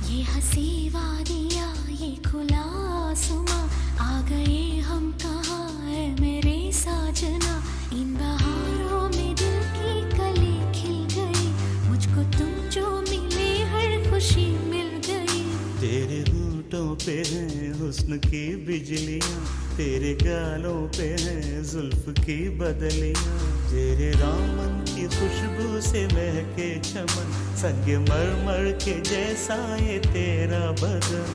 ये हंसी वादियाँ ये खुला आसमां, आ गए हम कहाँ है मेरे साजना। इन बहारों में दिल की कली खिल गई, मुझको तुम जो मिले हर खुशी मिल गई। तेरे होठों पे हैं हुस्न की बिजलियाँ, तेरे गालों पे हैं जुल्फ की बदलियाँ। तेरे दामन की खुशबू से महके चमन, संग मरमर के जैसा ये तेरा बदन।